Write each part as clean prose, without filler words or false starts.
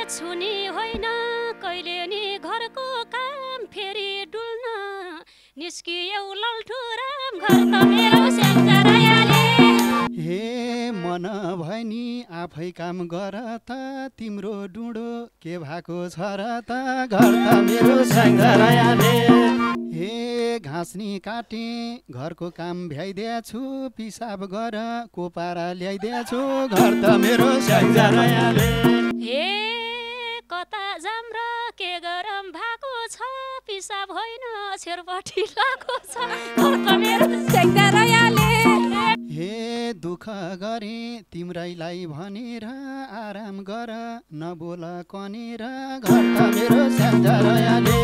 छुनी होइन कहिले नि घरको काम फेरि डुल्न निस्कियौ लल्ठु राम घर त मेरो स्याङ्जारायाले। हे मन भनी आफै काम गर त तिम्रो डुँडो के भएको छ र त घर त मेरो स्याङ्जारायाले। हे घाँसनी काटे घरको काम भ्याइदिएछु पिसाब गर कोपारा ल्याइदिएछु घर त मेरो स्याङ्जारायाले। हे कता जाम र के गरम भएको छ पिसाब होइन छेरपट्टि लाको छ घर त मेरो स्याङ्जारायाले। हे दुःख गरे तिम्रैलाई भनेर आराम गर नबोल कनेर घर त मेरो स्याङ्जारायाले।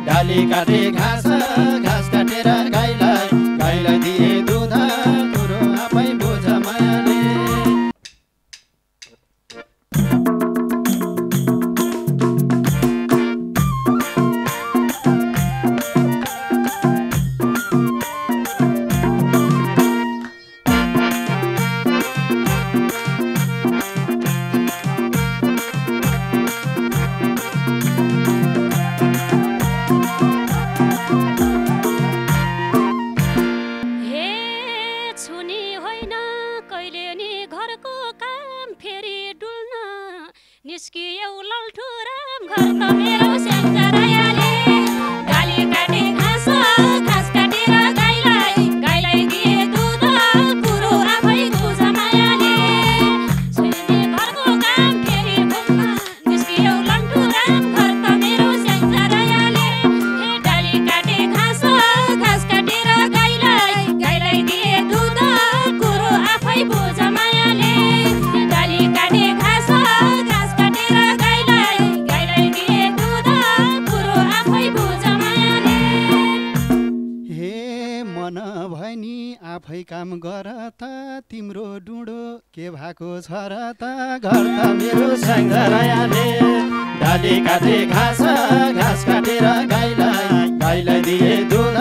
डाली काटे घाँस घाँस काटेर गाईलाई गाईलाई दिए दुध कुरो आफै बुझ मायाले। निस्कियौ लल्ठु राम घर त मेरो स्याङ्जारायाले। डाली काटे घाँस घाँस काटेर गाईलाई गाईलाई दिए दुध कुरो आफै बुझ मायाले। छोरीले घरको काम फेरि डुल्न निस्कियौ लल्ठु राम घर त मेरो स्याङ्जारायाले। हे डाली काटे घाँस घाँस काटेर गाईलाई गाईलाई दिए दुध कुरो आफै बुझ मायाले। डाली काटे घाँस आफै काम गर त तिम्रो डुँडो के भएको छ र त घर त मेरो स्याङ्जारायाले। डाली काटे घाँस घाँस काटेर गाईलाई गाईलाई दिए दुध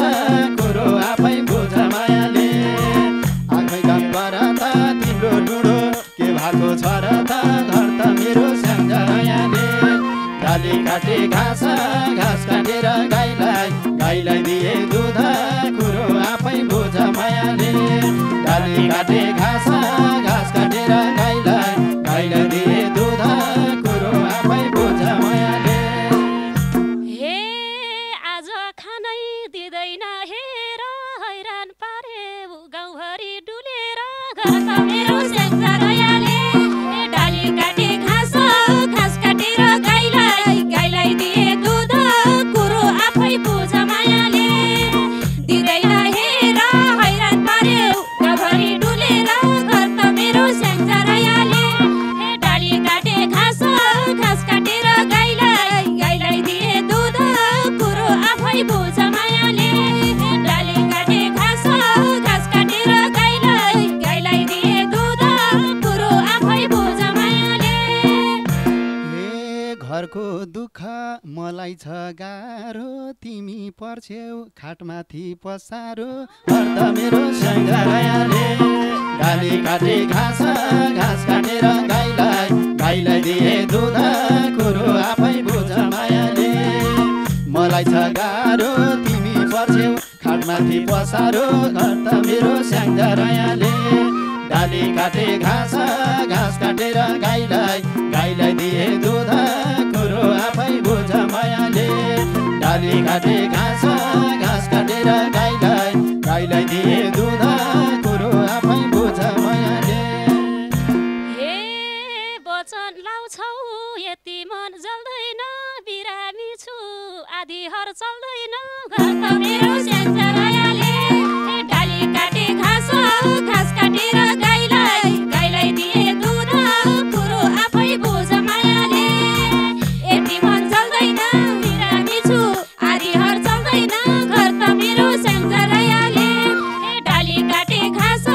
कुरो आफै बुझ मायाले। आफै काम गर त तिम्रो डुँडो के भएको छ र त घर त मेरो स्याङ्जारायाले। डाली काटे घाँस घाँस काटेर गाईलाई गाईलाई दिए दुध कुरो आफै बुझ मायाले। डाली काटे घाँस घाँस काटेर गाईलाई गाईलाई दिए दुध कुरो आफै बुझ मायाले। हे आज खानै दिँदैन हेर हैरान पारे गाउँभरि डुलेर घर त मेरो स्याङ्जारायाले। डाली काटे घाँस घाँस काटेर गाईलाई गाईलाई दिए दुध कुरो आफै बुझ मायाले। दिँदैन हेर हैरान पारे गाउँभरि डुलेर घर त मेरो स्याङ्जारायाले। डाली काटे घाँस घाँस काटेर गाईलाई गाईलाई दिए दुध कुरो आफै बुझ मायाले। डाली काटे घाँस घाँस काटेर गाईलाई गाईलाई दिए दुध कुरो आफै बुझ मायाले। हे घरको दुःख मलाई छ गाह्रो तिमी पर्छेउ खाटमाथि पसारो घर त मेरो स्याङ्जारायाले। डाली काटे घाँस घाँस काटेर गाईलाई गाईलाई दिए दुध कुरो आफै बुझ मायाले। मलाई छ गाह्रो तिमी पर्छेउ खाटमाथि पसारो घर त मेरो स्याङ्जारायाले। डाली काटे घाँस घाँस काटेर गाईलाई गाईलाई दिए दुध कुरो आफै बुझ मायाले। डाली काटे घाँस घाँस काटेर गाईलाई गाईलाई दिए दुध कुरो आफै बुझ मायाले। हे वचन लाउँछौ यति मन जल्दैन बिरामी छु आधी हर चल्दैन घर त मेरो स्याङ्जारायाले। डाली काटे घाँस घाँस काटेर गाईलाई गाईलाई दिए दुध कुरो आफै बुझ मायाले। यति मन जल्दैन बिरामी छु आधी हर चल्दैन घर त मेरो स्याङ्जारायाले। डाली काटे घाँस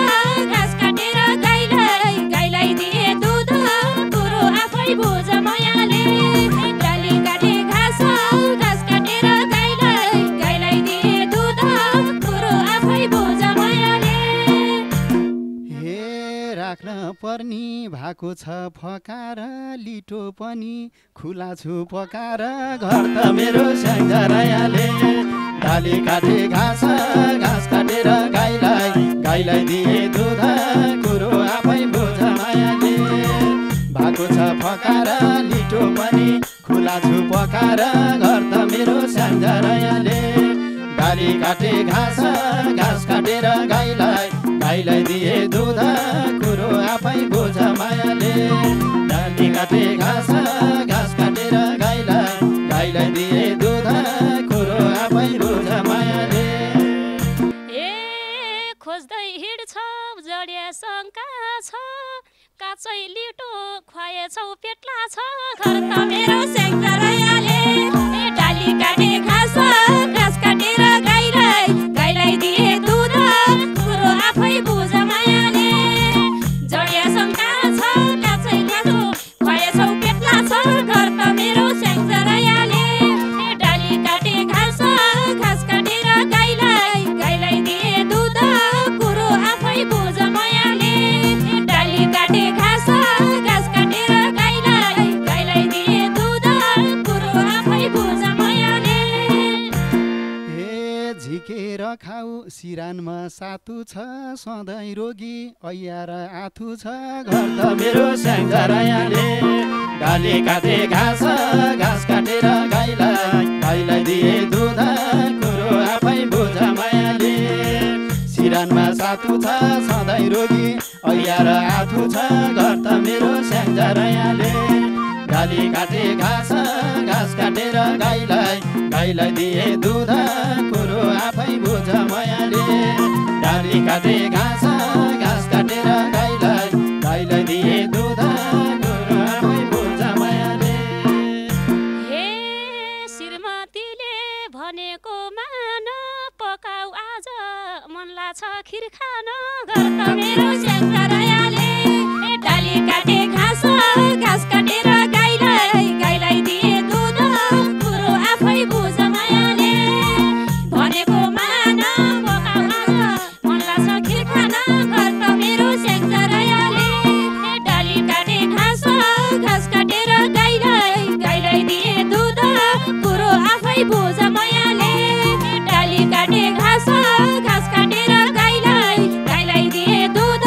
घाँस काटेर गाईलाई गाईलाई दिए दुध कुरो आफै बुझ मायाले। डाली काटे घाँस घाँस काटेर गाईलाई गाईलाई दिए दुध पर्नी भएको छ फकार लिटो पनि खुला छु पकाएर घर त मेरो स्याङ्जारायाले डाली काटे घाँस घाँस काटेर गाईलाई दिए दुध कुरो आफै बुझ मायाले भएको छ फकार लिटो पनि खुला छु पकाएर घर त मेरो स्याङ्जारायाले डाली काटे घाँस घाँस काटेर गाईलाई दिए दुध कुरो आफै बुझ मायाले डाली काटे घाँस घाँस काटेर गाईलाई दिए दुध कुरो आफै बुझ मायाले खोज्दै हिँड्छौ जडिया शङ्का छ काचै लिटो खुवाएछौ पेट्ला छ घर त मेरो स्याङ्जारायाले डाली काटे घाँस घाँस काटेर गाईलाई दिए दुध कुरो आफै बुझ मायाले जडिया शङ्का छ काचै लिटो खुवाएछौ पेट्ला छ घर त मेरो स्याङ्जारायाले डाली काटे घाँस घाँस काटेर गाईलाई दिए दुध कुरो आफै बुझ मायाले डाली काटे घाँस घाँस काटेर गाईलाई दिए दुध कुरो आफै बुझ मायाले झिकेर खाऊ सिरानमा सातु छ सधैँ रोगी ऐया र आथु छ घर त मेरो स्याङ्जारायाले डाली काटे घाँस घाँस काटेर गाईलाई दिए दुध कुरो आफै बुझ मायाले सिरानमा सातु छ सधैँ रोगी ऐया र आथु छ घर त मेरो स्याङ्जारायाले डाली काटे घाँस घाँस काटेर गाईलाई दिए दुध कुरो आफै बुझ मायाले डाली काटे घाँस घाँस काटेर गाईलाई दिए दुध कुरो आफै बुझ मायाले हे श्रीमतीले भनेको मान पकाऊ आज मनला छ खिर खान घर त मेरो स्याङ्जारायाले डाली काटे घाँस घाँस काटेर गाईलाई दिए दुध कुरो आफै बुझ मायाले भनेको मान पकाऊ आज मनला छ खिर खान घर त मेरो स्याङ्जारायाले डाली काटे घाँस घाँस काटेर गाईलाई दिए दुध कुरो आफै बुझ मायाले डाली काटे घाँस घाँस काटेर गाईलाई दिए दुध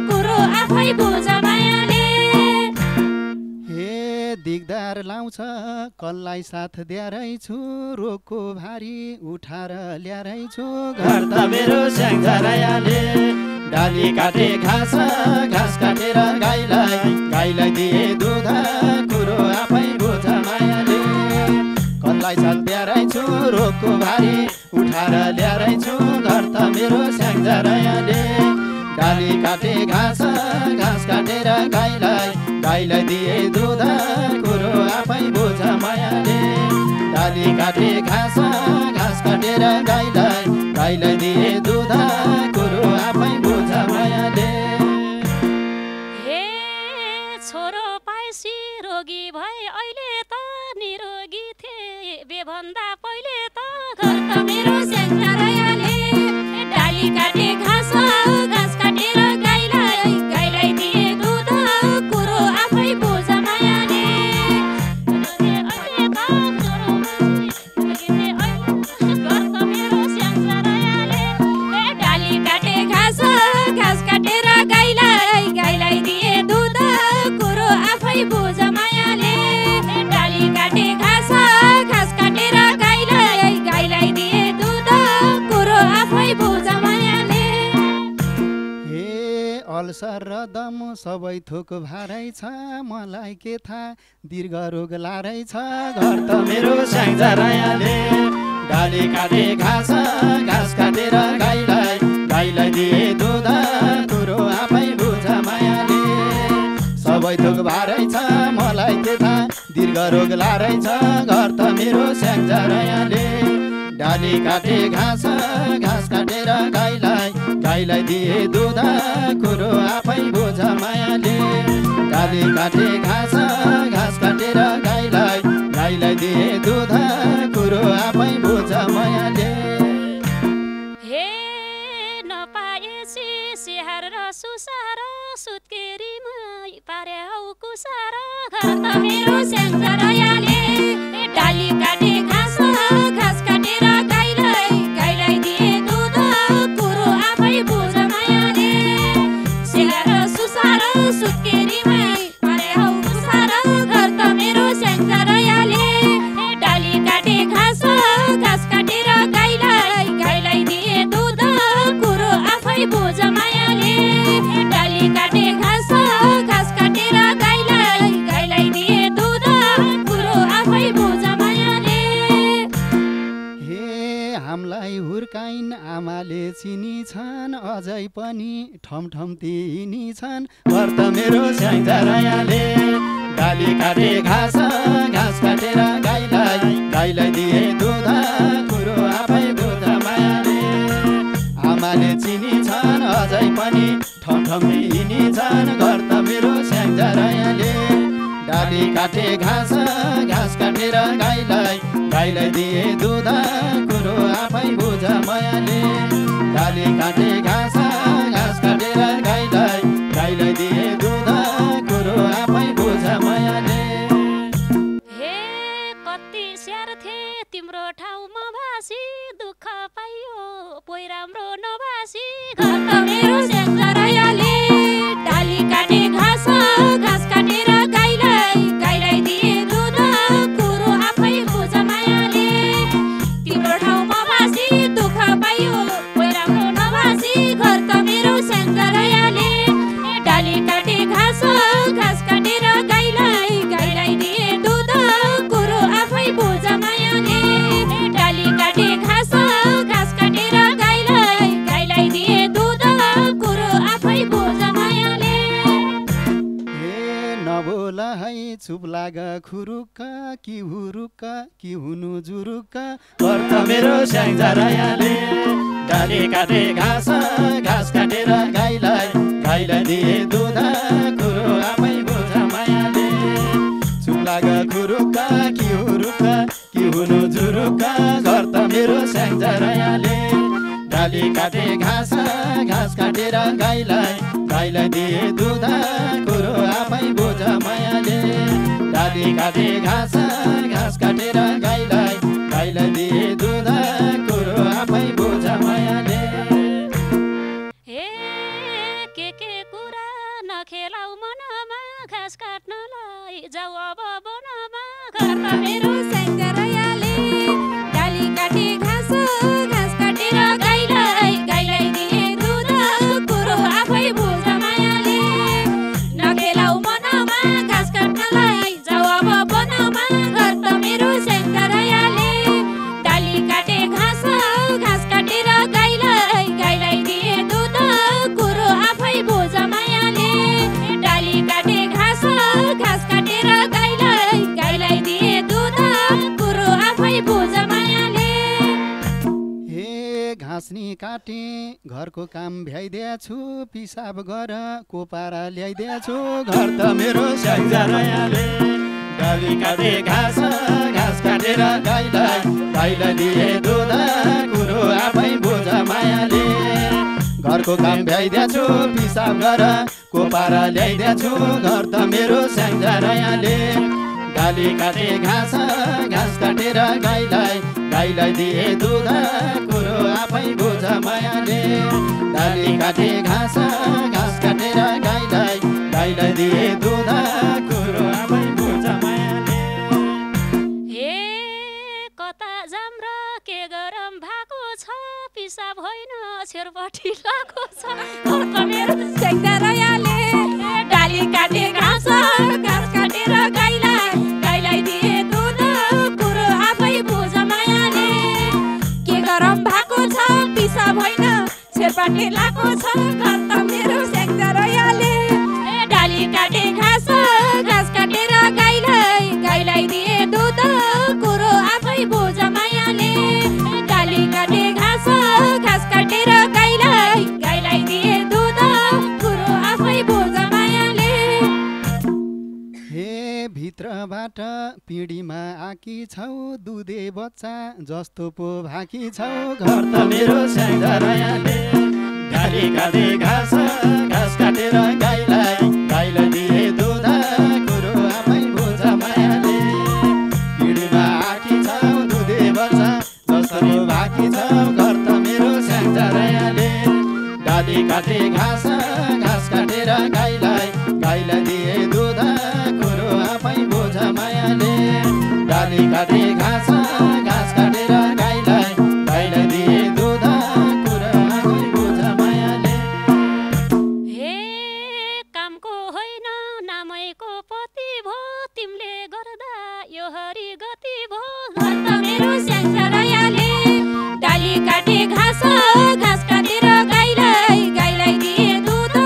कुरो आफै बुझ मायाले दिगदार लाउँछ कल्लाई साथ द्यारै छु रोगको भारी उठाएर ल्यारै छु घर त मेरो स्याङ्जारायाले डाली काटे घाँस घाँस काटेर गाईलाई दिए दुध कुरो आफै बुझ मायाले कल्लाई साथ द्यारै छु रोगको भारी उठाएर ल्यारै छु घर त मेरो स्याङ्जारायाले डाली काटे घाँस घाँस काटेर गाईलाई दिए दुध कुरो आफै बुझ मायाले डाली काटे घाँस घाँस काटेर गाईलाई दिए दुध कुरो आफै बुझ मायाले हे छोरो पाइसी रोगी भए अहिले त निरोगी थिए बेभन्दा पहिले त घर त मेरो स्याङ्जारायाले डाली काटे घाँस घाँस काटेर गाईलाई दिए दुध कुरो आफै बुझ मायाले अहिले त छोरो पाइसी घर त मेरो स्याङ्जारायाले डाली काटे घाँस घाँस काटेर गाईलाई दिए दुध कुरो आफै बुझ मायाले डाली काटे घाँस घाँस काटेर गाईलाई दिए दुध कुरो आफै बुझ मायाले अल्सर र दम सबै थोक भारै छ मलाई के थाहा दीर्घ रोग लारै छ घर त मेरो स्याङ्जारायाले डाली काटे घाँस घाँस काटेर गाईलाई दिए दुध कुरो आफै बुझ मायाले सबै थोक भारै छ मलाई के थाहा दीर्घ रोग लारै छ घर त मेरो स्याङ्जारायाले डाली काटे घाँस घाँस काटेर गाईलाई दिए दुध कुरो आफै बुझ मायाले डाली काटे घाँस घाँस काटेर गाईलाई दिए दुध कुरो आफै बुझ मायाले हे नपाएसी स्याहार र सुसार सुत्केरी सुसार घर त मेरो स्याङ्जारायाले डाली काटे घाँस घाँस काटेर गाईलाई दिए दुध कुरो आफै बुझ मायाले सिगार सुसार सुत्केरीमै पारे हौ मुसार घर त मेरो स्याङ्जारायाले डाली काटे घाँस घाँस काटेर गाईलाई दिए दुध कुरो आफै बुझ मायाले डाली काटे घाँस घाँस काटेर गाईलाई दिए दुध कुरो आफै बुझ मायाले हे हामीलाई हुर्काइन् आमाले चिनी छन् अझै पनि ठम तिनी छन् घर त मेरो स्याङ्जारायाले डाली काटे घाँस घाँस काटेर गाईलाई दिए दुध कुरो आफै बुझ मायाले आमाले चिनी छन् अझै पनि ठम तिनी छन् घर त मेरो स्याङ्जारायाले डाली काटे घाँस घाँस काटेर गाईलाई दिए दुध कुरो आफै बुझ मायाले डाली काटे घाँस घाँस काटेर गाईलाई दिए दुध कुरो आफै बुझ मायाले हे कति स्याहार थे तिम्रो ठाउँमा भासी दुःख पाइयो पोइ राम्रो नभासी घर त मेरो स्याङ्जारायाले डाली काटे घाँस घाँस काटेर गाईलाई दिए दुध कुरो आफै बुझ मायाले तिम्रो ठाउँमा भासी दुःख पाइयो पोइ राम्रो नभासी घर त मेरो स्याङ्जारायाले डाली काटे घाँस घाँस काटेर गाईलाई दिए दुध कुरो आफै बुझ मायाले डाली काटे घाँस घाँस काटेर गाईलाई दिए दुध कुरो आफै बुझ मायाले हे नबोल है चुप लाग खुरुक्क कि हुरुक्क कि हुनु जुरुक्क घर त मेरो स्याङ्जारायाले डाली काटे घाँस घाँस काटेर गाईलाई दिए दुध कुरो आफै बुझ मायाले चुप लाग खुरुक्क कि हुरुक्क कि हुनु जुरुक्क घर त मेरो स्याङ्जारायाले डाली काटे घाँस घाँस काटेर गाईलाई दिए दुध कुरो आफै बुझ मायाले डाली काटे घाँस घाँस काटेर गाईलाई दिए दुध कुरो आफै बुझ मायाले हे के कुरा नखेलाउ मनमा घाँस काट्नलाई जाऊ अब वनमा घर त मेरो स्याङ्जारायाले डाली काटे घाँस घाँस काटेर गाईलाई दिए दुध कुरो आफै बुझ मायाले नखेलाउ मनमा घाँस काट्नलाई जाऊ अब वनमा घर त मेरो स्याङ्जारायाले डाली काटे घाँस घाँस काटेर गाईलाई दिए दुध कुरो आफै बुझ मायाले डाली काटे घाँस घाँस काटेर गाईलाई दिए दुध कुरो आफै बुझ मायाले हे घाँसनी काटे घरको काम भ्याइदिएछु पिसाब गर कोपारा ल्याइदिएछु घर त मेरो स्याङ्जारायाले डाली काटे घाँस घाँस काटेर गाईलाई दिए दुध कुरो आफै बुझ मायाले घरको काम भ्याइदिएछु पिसाब गर कोपारा ल्याइदिएछु घर त मेरो स्याङ्जारायाले डाली काटे घाँस घाँस काटेर गाईलाई दिए दुध कुरो आफै बुझ मायाले डाली काटे घाँस घाँस काटेर गाईलाई दिए दुध कुरो आफै बुझ मायाले हे कता जाम र के गरम भएको छ पिसाब होइन छेरपट्टि लागेको छ घर त मेरो स्याङ्जारायाले डाली काटे घाँस घाँस काटेर गाईलाई दिए दुध कुरो आफै बुझ मायाले के गरम भएको छ पिसाब होइन छेरपट्टि लागेको छ घर त मेरो स्याङ्जारायाले डाली काटे घाँस घाँस काटेर गाईलाई दिए दुध कुरो आफै बुझ मायाले डाली काटे घाँस घाँस काटेर गाईलाई दिए दुध कुरो आफै बुझ मायाले हे भित्रबाट पिँढीमा आकी छौ दुधे बच्चा जस्तो पो भाकी छौ घर त मेरो स्याङ्जारायाले डाली काटे घाँस घाँस काटेर गाईलाई दिए दुध डाली काटे घाँस घाँस काटेर गाईलाई गाईलाई दिए दुध कुरा आफै बुझ मायाले हे कामको होइन नामैको पति भो तिमीले गर्दा यो हरि गति भो घर त मेरो स्याङ्जारायाले डाली काटे घाँस घाँस काटेर गाईलाई गाईलाई दिए दुध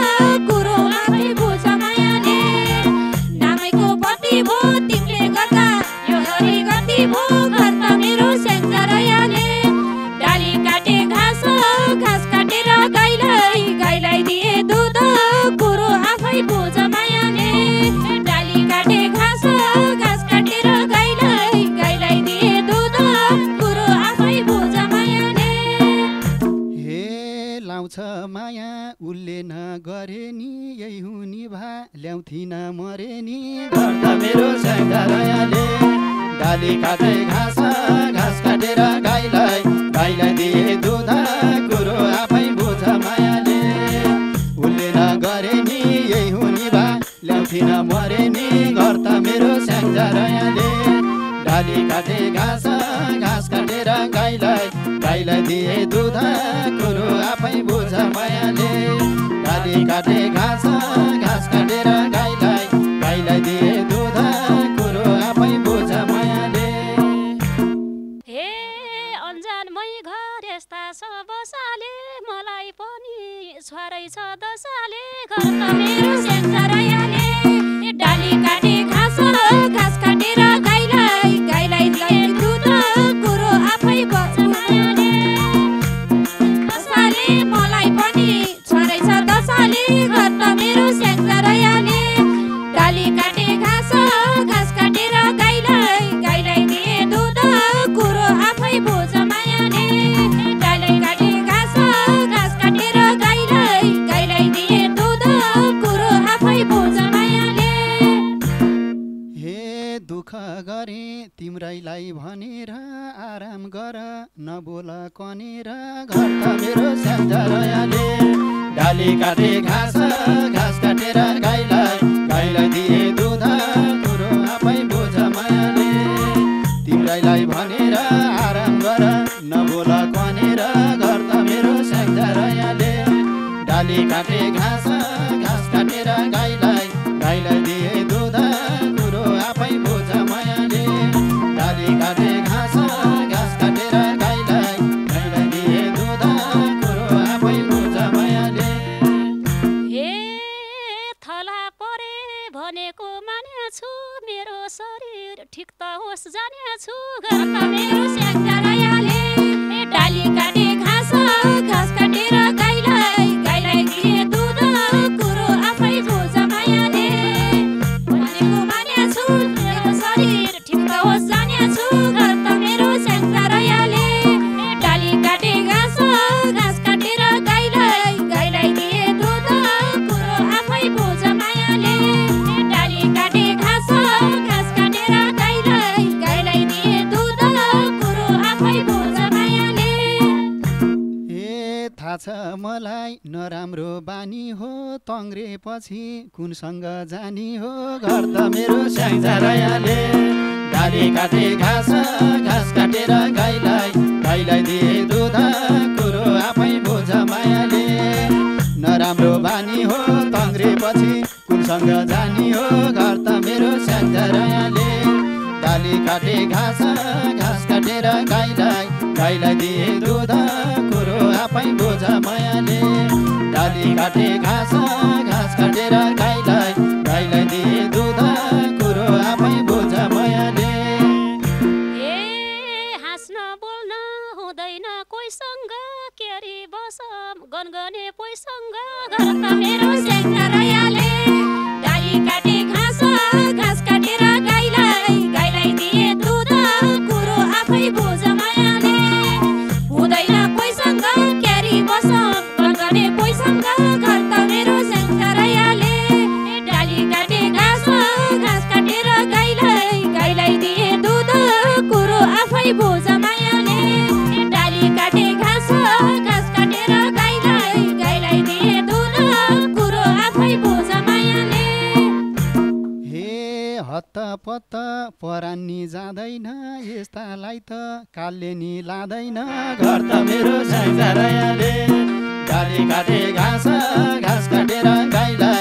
कुरो आफै बुझ मायाले नामैको पति भो तिमीले गर्दा यो हरि गति भो घर त मेरो स्याङ्जारायाले डाली काटे घाँस घाँस काटेर गाईलाई गाईलाई दिए दुध कुरो आफै बुझ मायाले डाली काटे घाँस घाँस काटेर गाईलाई गाईलाई दिए दुध कुरो आफै बुझ मायाले हे लाउँछ माया उसले नगरे नि यही हुनी भा ल्याउँथिन मरे नि घर त मेरो स्याङ्जारायाले डाली काटे घाँस घाँस काटेर गाईलाई गाईलाई दिए दुध कुरो आफै बुझ मायाले उसले नगरे नि यही हुनी भा ल्याउँथिन मरे नि घर त मेरो स्याङ्जारायाले डाली काटे घाँस घाँस काटेर गाईलाई गाईलाई दिए दुध कुरो आफै बुझ मायाले डाली काटे घाँस घाँस काटेर गाईलाई गाईलाई दिए दुध कुरो आफै बुझ मायाले हे अन्जानमै घर यस्ता सब साले मलाई पनि छोरै छ दसाले घर त मेरो स्याङ्जारायाले डाली काटे घाँस घाँस काटेर गाईलाई गाईलाई दिए दुध कुरो आफै बुझ मायाले दसाले मलाई पनि छोरै छ दसाले घर त मेरो स्याङ्जारायाले डाली काटे घाँस घाँस काटेर गाईलाई गाईलाई दिए दुध कुरो आफै बुझ मायाले डाली काटे घाँस घाँस काटेर गाईलाई गाईलाई दिए दुध कुरो आफै बुझ मायाले हे दुःख गरे तिम्रैलाई भनेर आराम गर नबोल कनेर घर त मेरो स्याङ्जारायाले डाली काटे घाँस घाँस काटेर गाईलाई गाईलाई दिए दुध कुरो आफै बुझ मायाले तिम्रैलाई भनेर आराम गर नबोल कनेर घर त मेरो स्याङ्जारायाले डाली काटे घाँस घाँस काटेर गाईलाई गाईलाई दिए दुध कुरो आफै बुझ मायाले डाली काटे घाँस घाँस काटेर गाईलाई गाईलाई दिए दुध कुरो आफै बुझ मायाले हे थला परे भनेको मानेछु मेरो शरीर ठिक त होस् जानेछु घर त मेरो स्याङ्जारायाले डाली काटे घाँस घाँस काटेर गाईलाई गाईलाई दिए दुध कुरो आफै बुझ मायाले भनेको मानेछु मेरो शरीर ठिक त होस् जानेछु घर त मेरो स्याङ्जारायाले डाली काटे घाँस घाँस काटेर गाईलाई गाईलाई दिए दुध कुरो आफै बुझ मायाले डाली काटे घाँस घाँस काटेर गाईलाई गाईलाई दिए दुध कुरो आफै बुझ मायाले ए थाहा छ मलाई नराम्रो बानी हो तङ्ग्रेपछि कुनसँग जानी हो घर त मेरो स्याङ्जारायाले डाली काटे घाँस घाँस काटेर गाईलाई गाईलाई दिए दुध कुरो आफै बुझ मायाले नराम्रो बानी हो तङ्ग्रेपछि कुनसँग जानी हो घर त मेरो स्याङ्जारायाले डाली काटे घाँस घाँस काटेर गाईलाई गाईलाई दिए दुध कुरो आफै बुझ मायाले डाली काटे घाँस घाँस काटेर गाईलाई गाईलाई दिए दुध कुरो आफै बुझ मायाले ए हाँस्न बोल्न हुँदैन कोहीसँग केरी बसम गनगने पोइसँग घर त मेरो स्याङ्जारायाले डाली काटे घाँस घाँस काटेर गाईलाई गाईलाई दिए दुध कुरो आफै बुझ मायाले हुँदैन कोहीसँग क्यारी बसम गनगने पोइसँग घर त मेरो स्याङ्जारायाले डाली काटे घाँस घाँस काटेर गाईलाई गाईलाई दिए दुध कुरो आफै बुझ मायाले डाली काटे घाँस घाँस काटेर गाईलाई गाईलाई दिए दुध पत्त परान्नी जाँदैन यस्तालाई त कालले नि लाँदैन घर त मेरो स्याङ्जारायाले डाली काटे घाँस घाँस काटेर गाईलाई